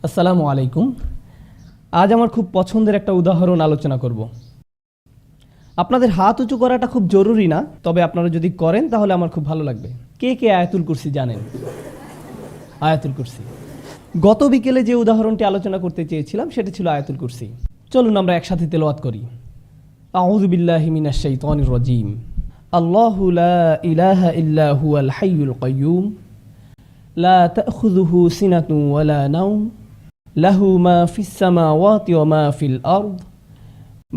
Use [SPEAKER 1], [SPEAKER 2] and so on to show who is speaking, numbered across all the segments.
[SPEAKER 1] আসসালামু আলাইকুম। আজ আমার খুব পছন্দের একটা উদাহরণ আলোচনা করব। আপনাদের হাত উঁচু করাটা খুব জরুরি না, তবে আপনারা যদি করেন তাহলে আমার খুব ভালো লাগবে। কে কে আয়াতুল কুরসি জানেন? আয়াতুল কুরসি। গত বিকেলে যে উদাহরণটি আলোচনা করতে চেয়েছিলাম সেটা ছিল আয়াতুল কুরসি। চলুন আমরা একসাথে তেলাওয়াত করি। আউযু বিল্লাহি মিনাশ শাইতানির রাজীম। আল্লাহু লা ইলাহা ইল্লা হুয়াল হাইয়ুল কাইয়্যুম লা তাখুযুহু সিনাতুন ওয়ালা নাওম লাহু মা ফিস সামাওয়াতি ওয়া মা ফিল আরদ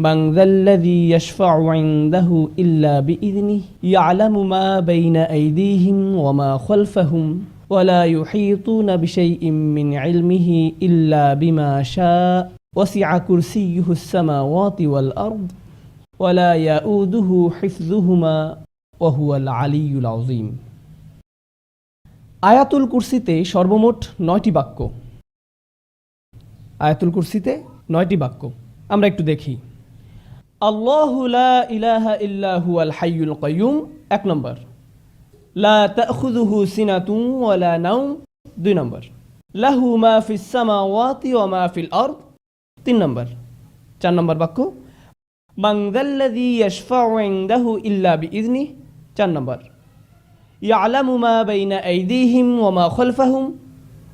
[SPEAKER 1] মান যাল্লাযী ইয়াশফা'ু 'ইনদাহু ইল্লা বিইযনিহি ইয়া'লামু মা বাইনা আইদিহিম ওয়া মা খালফাহুম ওয়া লা ইউহীতুনা বিশাইইন মিন 'ইলমিহি ইল্লা বিমা শা'a ওয়াসি'a কুরসিয়্যুহুস সামাওয়াতি ওয়াল আরদ ওয়া লা ইয়াউদুহু হিফযুহুমা ওয়া হুয়াল আলিয়্যুল আযীম। আয়াতুল কুরসিতে সর্বমোট 9টি বাক্য। আয়াতুল কুরসিতে 9টি বাক্য। আমরা একটু দেখি। আল্লাহু লা ইলাহা ইল্লা হুয়াল হাইয়ুল কাইয়্যুম 1 নম্বর। লা তাখুযুহু সিনাতুন ওয়ালা নাওম 2 নম্বর। লাহু মা ফিস সামাওয়াতি ওয়া মা ফিল আরদ 3 নম্বর। 4 নম্বর বাক্য। মান যাল্লাযী ইয়াশফা'ু 'ইনদাহু ইল্লা বিইযনিহি 4 নম্বর। ইয়া'লামু মা বাইনা আইদিহিম ওয়া মা খালফাহুম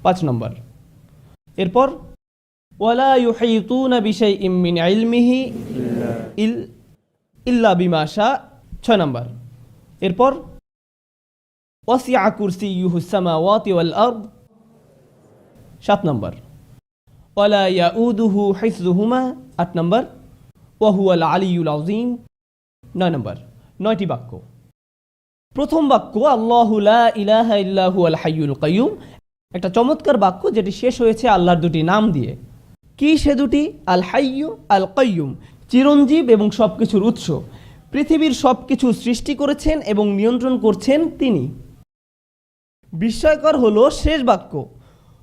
[SPEAKER 1] 5 নম্বর। এরপর ওয়ালা ইউহীতুনা বিশাইইন মিন ইলমিহি ইল্লা বিমা শা'a 6 নম্বর। এরপর ওয়াসি'a কুরসিয়্যুহুস সামাওয়াতি ওয়াল আরদ 7 নম্বর। ওয়ালা ইয়াউদুহু হিফযুহুমা 8 নম্বর। ওয়া হুয়াল আলিয়্যুল আযীম 9 নম্বর। 9টি বাক্য। প্রথম বাক্য আল্লাহু লা ইলাহা ইল্লা হুয়াল হাইয়ুল কাইয়্যুম, একটা চমৎকার বাক্য যেটি শেষ হয়েছে আল্লাহর দুটি নাম দিয়ে। কি সে দুটি? আল হাইয়্যু, আল কাইয়্যুম, চিরঞ্জীব এবং সবকিছুর উৎস। পৃথিবীর সবকিছু সৃষ্টি করেছেন এবং নিয়ন্ত্রণ করছেন তিনি। বিস্ময়কর হলো শেষ বাক্য।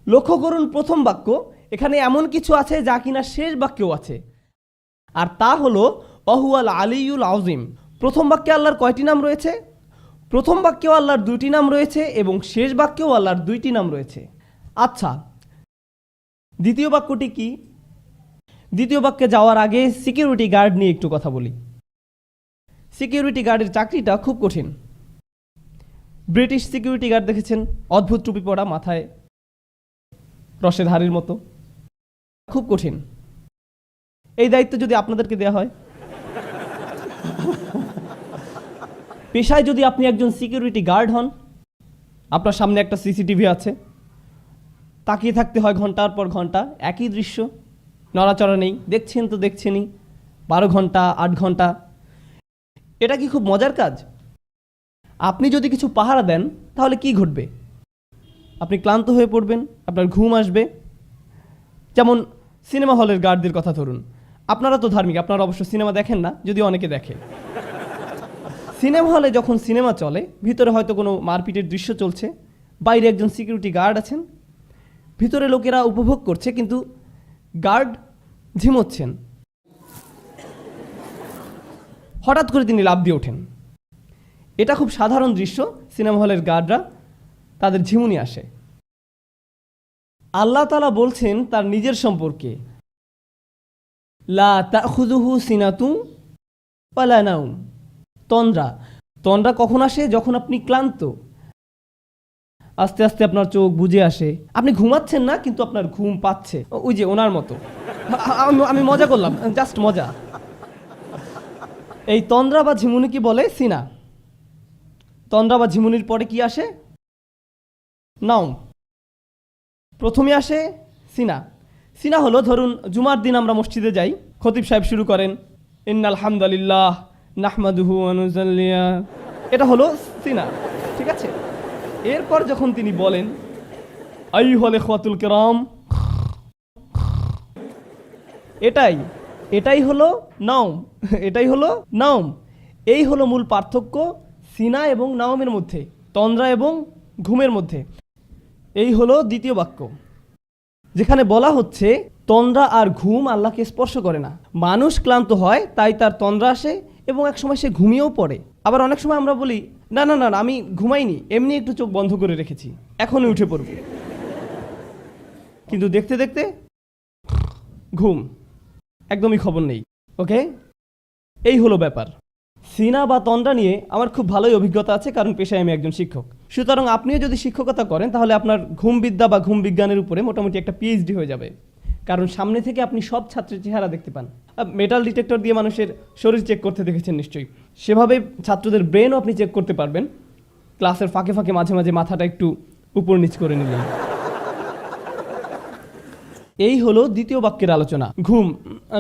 [SPEAKER 1] লক্ষ্য করুন প্রথম বাক্য, এখানে এমন কিছু আছে যা কিনা শেষ বাক্যেও আছে, আর তা হলো ওয়া হুয়াল আলিয়্যুল আযীম। প্রথম বাক্যে আল্লাহর কয়টি নাম রয়েছে? প্রথম বাক্যেও আল্লাহর 2টি নাম রয়েছে এবং শেষ বাক্যেও আল্লাহর 2টি নাম রয়েছে। আচ্ছা, দ্বিতীয় বাক্যটি কি? দ্বিতীয় বাক্যে যাওয়ার আগে সিকিউরিটি গার্ড নিয়ে একটু কথা বলি। সিকিউরিটি গার্ডের চাকরিটা খুব কঠিন। ব্রিটিশ সিকিউরিটি গার্ড দেখেছেন? অদ্ভুত টুপি পরা, মাথায় রসের হাড়ির মতো। খুব কঠিন। এই দায়িত্ব যদি আপনাদেরকে দেওয়া হয়, পেশায় যদি আপনি একজন সিকিউরিটি গার্ড হন, আপনার সামনে একটা সিসিটিভি আছে, তাকিয়ে থাকতে হয় ঘন্টার পর ঘন্টা, একই দৃশ্য, নড়াচড়া নেই, দেখছেন তো দেখছেনই, 12 ঘন্টা 8 ঘন্টা। এটা কি খুব মজার কাজ? আপনি যদি কিছু পাহারা দেন তাহলে কি ঘটবে? আপনি ক্লান্ত হয়ে পড়বেন, আপনার ঘুম আসবে। যেমন সিনেমা হলের গার্ডদের কথা ধরুন। আপনারা তো ধার্মিক, আপনারা অবশ্য সিনেমা দেখেন না, যদিও অনেকে দেখে। সিনেমা হলে যখন সিনেমা চলে, ভিতরে হয়তো কোনো মারপিটের দৃশ্য চলছে, বাইরে একজন সিকিউরিটি গার্ড আছেন, ভিতরে লোকেরা উপভোগ করছে, কিন্তু গার্ড ঝিমোচ্ছেন। হঠাৎ করে তিনি লাফ দিয়ে ওঠেন। এটা খুব সাধারণ দৃশ্য। সিনেমা হলের গার্ডরা, তাদের ঝিমুনি আসে। আল্লাহ তাআলা বলছেন তার নিজের সম্পর্কে, লা তাখুযুহু সিনাতুন ওয়ালা নাওম। তন্দ্রা। তন্দ্রা কখন আসে? যখন আপনি ক্লান্ত, আস্তে আস্তে আপনার চোখ বুজে আসে, আপনি ঘুমাচ্ছেন না কিন্তু আপনার ঘুম পাচ্ছে। ওই যে ওনার মতো। আমি মজা করলাম, জাস্ট মজা। এই তন্দ্রা বা ঝিমুনি কি বলে? সিনা। তন্দ্রা বা ঝিমুনির পরে কি আসে? নাওম। প্রথমে আসে সিনা। সিনা হলো, ধরুন জুমার দিন আমরা মসজিদে যাই, খতিব সাহেব শুরু করেন ইন্নাল হামদুলিল্লাহ নাহমাদুহু ওয়া নুসাল্লি। এটা হলো সিনা, ঠিক আছে? এরপর যখন তিনি বলেন আইয়ুহাল ইখওয়াতুল কিরাম, এটাই হলো নাওম। এটাই হলো নাওম। এই হলো মূল পার্থক্য সিনা এবং নাওমের মধ্যে, তন্দ্রা এবং ঘুমের মধ্যে। এই হলো দ্বিতীয় বাক্য, যেখানে বলা হচ্ছে তন্দ্রা আর ঘুম আল্লাহকে স্পর্শ করে না। মানুষ ক্লান্ত হয়, তাই তার তন্দ্রা আসে এবং এক সময় সে ঘুমিয়েও পড়ে। আবার অনেক সময় আমরা বলি না না না আমি ঘুমাইনি, এমনি একটু চোখ বন্ধ করে রেখেছি, এখনই উঠে পড়ব। কিন্তু দেখতে দেখতে ঘুম, একদমই খবর নেই। ওকে, এই হলো ব্যাপার। সিনা বা তন্দ্রা নিয়ে আমার খুব ভালোই অভিজ্ঞতা আছে, কারণ পেশায় আমি একজন শিক্ষক। সুতরাং আপনিও যদি শিক্ষকতা করেন তাহলে আপনার ঘুমবিদ্যা বা ঘুম বিজ্ঞানের উপরে মোটামুটি একটা পিএইচডি হয়ে যাবে, কারণ সামনে থেকে আপনি সব ছাত্রের চেহারা দেখতে পান। মেটাল ডিটেক্টর দিয়ে মানুষের শরীর চেক করতে দেখেছেন নিশ্চয়ই, সেভাবে ছাত্রদের ব্রেনও আপনি চেক করতে পারবেন, ক্লাসের ফাঁকে ফাঁকে মাঝে মাঝে মাথাটা একটু উপর নিচ করে নিলেন। এই হলো দ্বিতীয় বাক্যের আলোচনা, ঘুম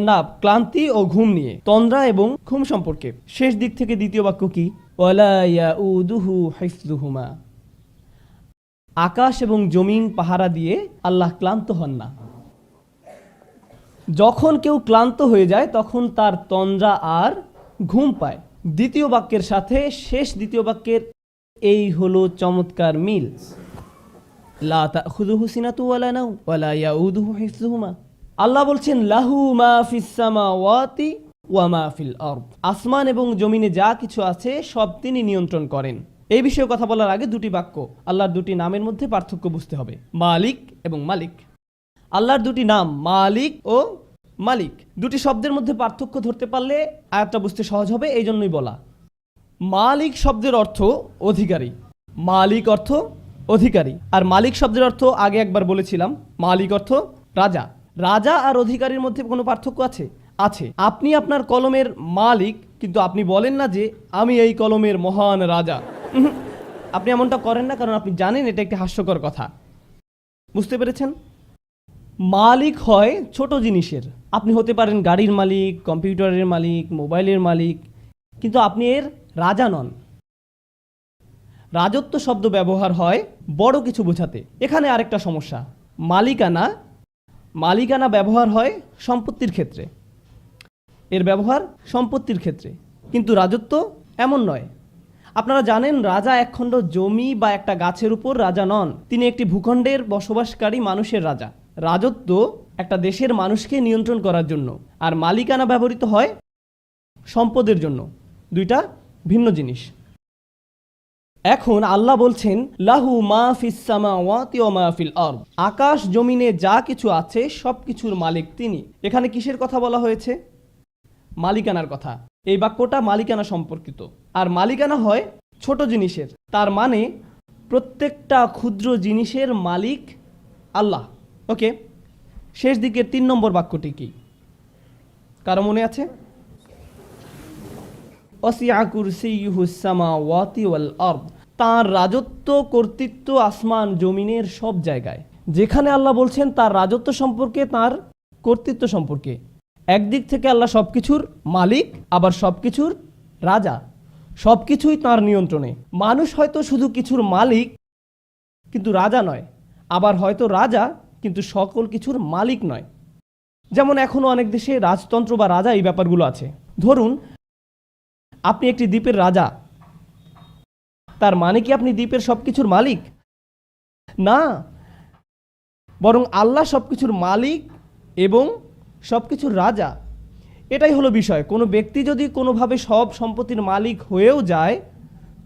[SPEAKER 1] না ক্লান্তি ও ঘুম নিয়ে, তন্দ্রা এবং ঘুম সম্পর্কে। শেষ দিক থেকে দ্বিতীয় বাক্য কি? ওয়ালা ইয়াউদুহু হিফযুহুমা, আকাশ এবং জমিন পাহারা দিয়ে আল্লাহ ক্লান্ত হন না। যখন কেউ ক্লান্ত হয়ে যায় তখন তার তন্দ্রা আর ঘুম পায়। দ্বিতীয় বাক্যের সাথে শেষ দ্বিতীয় বাক্যের এই হলো চমৎকার মিল। লা তাখুযুহু সিনাতু ওয়ালা নাওম ওয়ালা ইয়াউদুহু হিফযুহুমা। আল্লাহ বলছেন লাহু মা ফিস সামাওয়াতি ওয়া মা ফিল আরদ, আসমান এবং জমিনে যা কিছু আছে সব তিনি নিয়ন্ত্রণ করেন। এই বিষয়ে কথা বলার আগে দুটি বাক্য, আল্লাহর দুটি নামের মধ্যে পার্থক্য বুঝতে হবে, মালিক এবং মালিক। আল্লাহর দুটি নাম মালিক ও মালিক, দুটি শব্দের মধ্যে পার্থক্য ধরতে পারলে আয়াতটা বুঝতে সহজ হবে, এই জন্যই বলা। মালিক শব্দের অর্থ অধিকারী, মালিক অর্থ অধিকারী, আর মালিক শব্দের অর্থ আগে একবার বলেছিলাম, মালিক অর্থ রাজা। রাজা আর অধিকারীর মধ্যে কোনো পার্থক্য আছে? আছে। আপনি আপনার কলমের মালিক, কিন্তু আপনি বলেন না যে আমি এই কলমের মহান রাজা। আপনি এমনটা করেন না, কারণ আপনি জানেন এটা একটি হাস্যকর কথা। বুঝতে পেরেছেন? মালিক হয় ছোট জিনিসের, আপনি হতে পারেন গাড়ির মালিক, কম্পিউটারের মালিক, মোবাইলের মালিক, কিন্তু আপনি এর রাজা নন। রাজত্ব শব্দ ব্যবহার হয় বড় কিছু বোঝাতে। এখানে আরেকটা সমস্যা, মালিকানা, মালিকানা ব্যবহার হয় সম্পত্তির ক্ষেত্রে, এর ব্যবহার সম্পত্তির ক্ষেত্রে, কিন্তু রাজত্ব এমন নয়। আপনারা জানেন রাজা একখণ্ড জমি বা একটা গাছের উপর রাজা নন, তিনি একটি ভূখণ্ডের বসবাসকারী মানুষের রাজা। রাজত্ব একটা দেশের মানুষকে নিয়ন্ত্রণ করার জন্য, আর মালিকানা ব্যবহৃত হয় সম্পদের জন্য, দুইটা ভিন্ন জিনিস। এখন আল্লাহ বলছেন লাহু মা ফিস সামাওয়াতি ওয়া মা ফিল আরদ, আকাশ জমিনে যা কিছু আছে সব কিছুর মালিক তিনি। এখানে কিসের কথা বলা হয়েছে? মালিকানার কথা। এই বাক্যটা মালিকানা সম্পর্কিত, আর মালিকানা হয় ছোট জিনিসের, তার মানে প্রত্যেকটা ক্ষুদ্র জিনিসের মালিক আল্লাহ। ওকে, শেষ দিকের 3 নম্বর বাক্যটি কি কারো মনে আছে? ওয়াসিআ কুরসিয়ুহুস সামাওয়াতি ওয়াল আরদ, তার রাজত্ব কর্তৃত্ব আসমান জমিনের সব জায়গায়। যেখানে আল্লাহ বলছেন তার রাজত্ব সম্পর্কে, তার কর্তৃত্ব সম্পর্কে, একদিক থেকে আল্লাহ সবকিছুর মালিক, আবার সবকিছুর রাজা, সবকিছুই তার নিয়ন্ত্রণে। মানুষ হয়তো শুধু কিছুর মালিক কিন্তু রাজা নয়, আবার হয়তো রাজা কিন্তু সকল কিছুর মালিক নয়। যেমন এখনো অনেক দেশে রাজতন্ত্র বা রাজা এই ব্যাপারগুলো আছে। ধরুন আপনি একটি দ্বীপের রাজা, তার মানে কি আপনি দ্বীপের সবকিছুর মালিক? না, বরং আল্লাহ সবকিছুর মালিক এবং সবকিছুর রাজা। এটাই হলো বিষয়। কোনো ব্যক্তি যদি কোনোভাবে সব সম্পত্তির মালিক হয়েও যায়,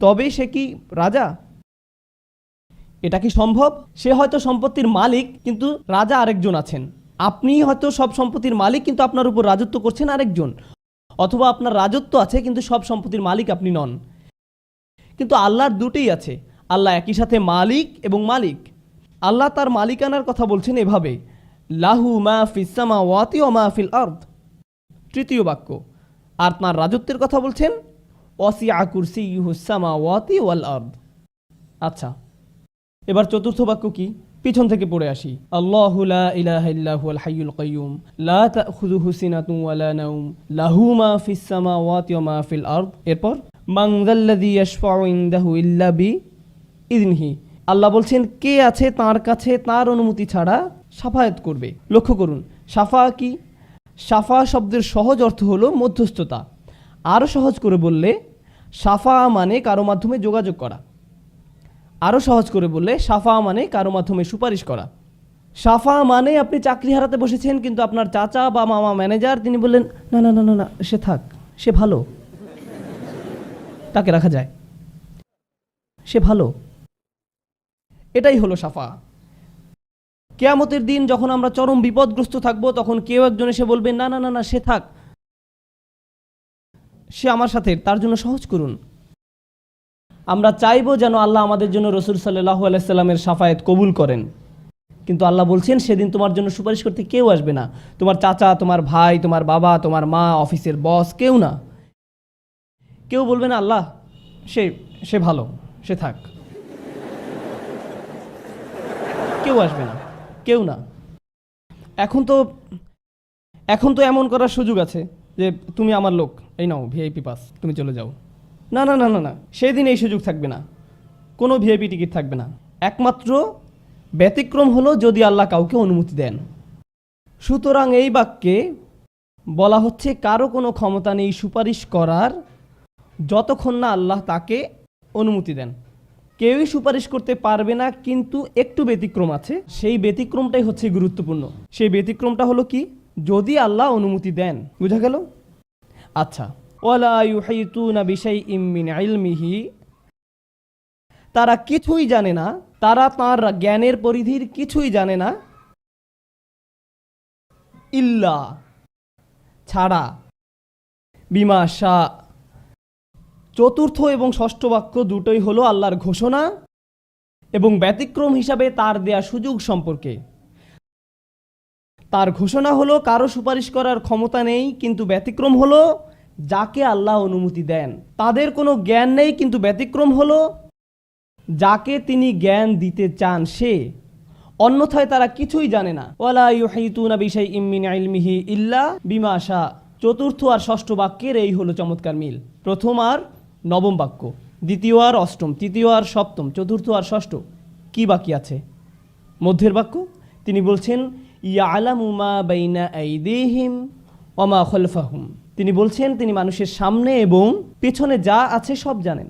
[SPEAKER 1] তবে সে কি রাজা? এটা কি সম্ভব? সে হয়তো সম্পত্তির মালিক, কিন্তু রাজা আরেকজন আছেন। আপনি হয়তো সব সম্পত্তির মালিক, কিন্তু আপনার উপর রাজত্ব করছেন আরেকজন। অথবা আপনার রাজত্ব আছে কিন্তু সব সম্পত্তির মালিক আপনি নন। কিন্তু আল্লাহর দুটোই আছে, আল্লাহ একই সাথে মালিক এবং মালিক। আল্লাহ তার মালিকানার কথা বলছেন এভাবে, লাহু মা ফিস সামাওয়াতি ওয়া মা ফিল আরদ, তৃতীয় বাক্য। আর তার রাজত্বের কথা বলছেন ওয়াসিআ কুরসিয়ুহুস সামাওয়াতি ওয়াল আরদ। আচ্ছা, এবার চতুর্থ বাক্য কি? পিছন থেকে পড়ে আসি। আল্লাহু লা ইলাহা ইল্লা হুয়াল হাইয়ুল কাইয়্যুম লা তাখুযুহু সিনাতুন ওয়ালা নাওম লাহু মা ফিস সামাওয়াতি ওয়া মা ফিল আরদ। এরপর মান যাল্লাযী ইয়াশফাউ ইনদাহু ইল্লা বিইযনিহি, আল্লাহ বলছেন কে আছে তার কাছে তার অনুমতি ছাড়া শাফায়াত করবে। লক্ষ্য করুন, শাফা কি? শাফা শব্দের সহজ অর্থ হলো মধ্যস্থতা। আরও সহজ করে বললে শাফা মানে কারো মাধ্যমে যোগাযোগ করা। আরও সহজ করে বললে শাফা মানে কারো মাধ্যমে সুপারিশ করা। শাফা মানে আপনি চাকরি হারাতে বসেছেন, কিন্তু আপনার চাচা বা মামা ম্যানেজার, তিনি বললেন না না না না না, সে থাক, সে ভালো, তাকে রাখা যায়, সে ভালো। এটাই হলো শাফা। কিয়ামতের দিন যখন আমরা চরম বিপদগ্রস্ত থাকব, তখন কেউ একজন এসে বলবে, না না না না, সে থাক, সে আমার সাথে, তার জন্য সহজ করুন। আমরা চাইবো যেন আল্লাহ আমাদের জন্য রাসূল সাল্লাল্লাহু আলাইহি সাল্লামের শাফায়াত কবুল করেন, কিন্তু আল্লাহ বলছেন সেদিন তোমার জন্য সুপারিশ করতে কেউ আসবে না। তোমার চাচা, তোমার ভাই, তোমার বাবা, তোমার মা, অফিসের বস, কেউ না। কেউ বলবে না আল্লাহ সে সে ভালো, সে থাক। কেউ আসবে না, কেউ না। এখন তো এমন করার সুযোগ আছে যে তুমি আমার লোক, এই নাও ভিআইপি পাস, তুমি চলে যাও। না না না না না, সেদিন এই সুযোগ থাকবে না, কোনো ভিআইপি টিকিট থাকবে না। একমাত্র ব্যতিক্রম হলো যদি আল্লাহ কাউকে অনুমতি দেন। সুতরাং এই বাক্যে বলা হচ্ছে কারো কোনো ক্ষমতা নেই সুপারিশ করার যতক্ষণ না আল্লাহ তাকে অনুমতি দেন। কেউই সুপারিশ করতে পারবে না, কিন্তু একটু ব্যতিক্রম আছে। সেই ব্যতিক্রমটাই হচ্ছে গুরুত্বপূর্ণ। সেই ব্যতিক্রমটা হলো কি, যদি আল্লাহ অনুমতি দেন। বুঝা গেল? আচ্ছা, ওয়ালা ইউহিতুনা বিশাইইম মিন ইলমিহি, তারা কিছুই জানে না, তারা তার জ্ঞানের পরিধির কিছুই জানে না, ইল্লা ছাড়া, বিমা শা। চতুর্থ এবং ষষ্ঠ বাক্য দুটোই হলো আল্লাহর ঘোষণা এবং ব্যতিক্রম হিসাবে তার দেয়া সুযোগ সম্পর্কে। তার ঘোষণা হলো কারো সুপারিশ করার ক্ষমতা নেই, কিন্তু ব্যতিক্রম হলো যাকে আল্লাহ অনুমতি দেন। তাদের কোনো জ্ঞান নেই, কিন্তু ব্যতিক্রম হলো যাকে তিনি জ্ঞান দিতে চান সে। অন্যথায় তারা কিছুই জানে না। ওয়ালা ইউহিতুনা বিশাইইম মিন ইলমিহি ইল্লা বিমা শা। চতুর্থ আর ষষ্ঠ বাক্যের এই হলো চমৎকার মিল। প্রথম আর নবম বাক্য, দ্বিতীয় আর অষ্টম, তৃতীয় আর সপ্তম, চতুর্থ আর ষষ্ঠ। কি বাকি আছে? মধ্যের বাক্য। তিনি বলছেন ইয়ালামু মা বাইনা আইদিহিম ওয়া মা খালফাহুম। তিনি বলছেন তিনি মানুষের সামনে এবং পেছনে যা আছে সব জানেন।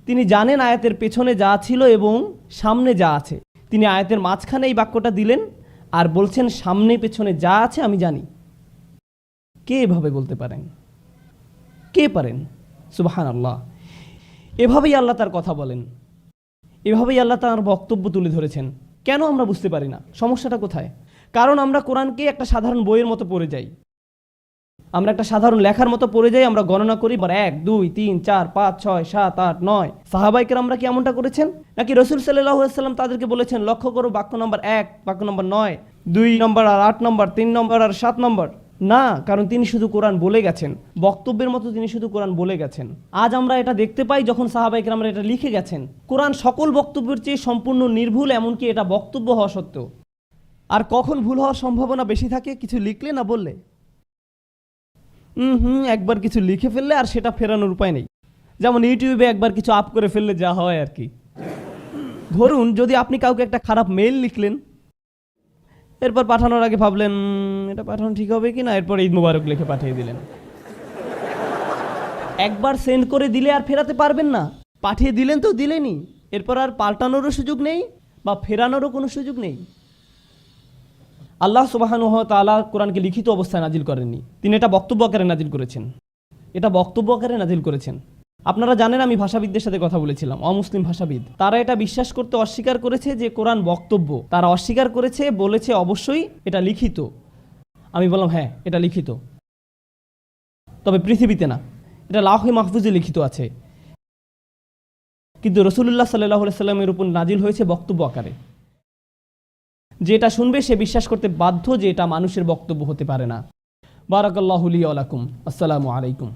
[SPEAKER 1] তিনি জানেন আয়াতের পেছনে যা ছিল এবং সামনে যা আছে। তিনি আয়াতের মাঝখানে এই বাক্যটা দিলেন আর বলছেন সামনে পেছনে যা আছে আমি জানি। কে এভাবে বলতে পারেন? কে পারেন? সুবহানাল্লাহ। এভাবেই আল্লাহ তার কথা বলেন, এভাবেই আল্লাহ তার বক্তব্য তুলে ধরেছেন। কেন আমরা বুঝতে পারি না? সমস্যাটা কোথায়? কারণ আমরা কোরআনকে একটা সাধারণ বইয়ের মতো পড়ে যাই, আমরা একটা সাধারণ লেখার মতো পড়ে যাই। আমরা গণনা করি 1 2 3 4 5 6 7 8 9। সাহাবায়ে কেরামরা কি এমনটা করেছেন? নাকি রাসূল সাল্লাল্লাহু আলাইহি ওয়াসাল্লাম তাদেরকে বলেছেন লক্ষ্য করো বাক্য নম্বর 1, বাক্য নম্বর 9, 2 নম্বর আর 8 নম্বর, 3 নম্বর আর 7 নম্বর? না, কারণ তিনি শুধু কোরআন বলে গেছেন, বক্তব্যের মতো তিনি শুধু কোরআন বলে গেছেন। আজ আমরা এটা দেখতে পাই যখন সাহাবায়ে কেরামরা এটা লিখে গেছেন। কোরআন সকল বক্তব্যের চেয়ে সম্পূর্ণ নির্ভুল, এমনকি এটা বক্তব্য হওয়া সত্ত্বেও। আর কখন ভুল হওয়ার সম্ভাবনা বেশি থাকে? কিছু লিখলে না বললে। একবার কিছু লিখে ফেললে আর সেটা ফেরানোর উপায় নেই। যেমন ইউটিউবে একবার কিছু আপ করে ফেললে যা হয় আর কি। ধরুন যদি আপনি কাউকে একটা খারাপ মেইল লিখলেন, এরপর পাঠানোর আগে ভাবলেন এটা পাঠানো ঠিক হবে কি না, এরপর ঈদ মুবারক লিখে পাঠিয়ে দিলেন। একবার সেন্ড করে দিলে আর ফেরাতে পারবেন না। পাঠিয়ে দিলেন তো দিলেনই, এরপর আর পাল্টানোরও সুযোগ নেই বা ফেরানোরও কোনো সুযোগ নেই। আল্লাহ সুবহানাহু ওয়া তাআলা কোরআনকে লিখিত অবস্থায় নাজিল করেননি, তিনি এটা বক্তব্য আকারে নাজিল করেছেন। এটা বক্তব্য আকারে নাজিল করেছেন। আপনারা জানেন আমি ভাষাবিদদের সাথে কথা বলেছিলাম, অমুসলিম ভাষাবিদ। তারা এটা বিশ্বাস করতে অস্বীকার করেছে যে কোরআন বক্তব্য। তারা অস্বীকার করেছে, বলেছে অবশ্যই এটা লিখিত। আমি বললাম হ্যাঁ এটা লিখিত, তবে পৃথিবীতে না, এটা লাওহে মাহফুজে লিখিত আছে। কিন্তু রাসূলুল্লাহ সাল্লাল্লাহু আলাইহি সাল্লামের উপর নাজিল হয়েছে বক্তব্য আকারে। যেটা শুনবে সে বিশ্বাস করতে বাধ্য যে এটা মানুষের বক্তব্য হতে পারে না। বারাকাল্লাহু লি ওয়া লাকুম। আসসালামু আলাইকুম।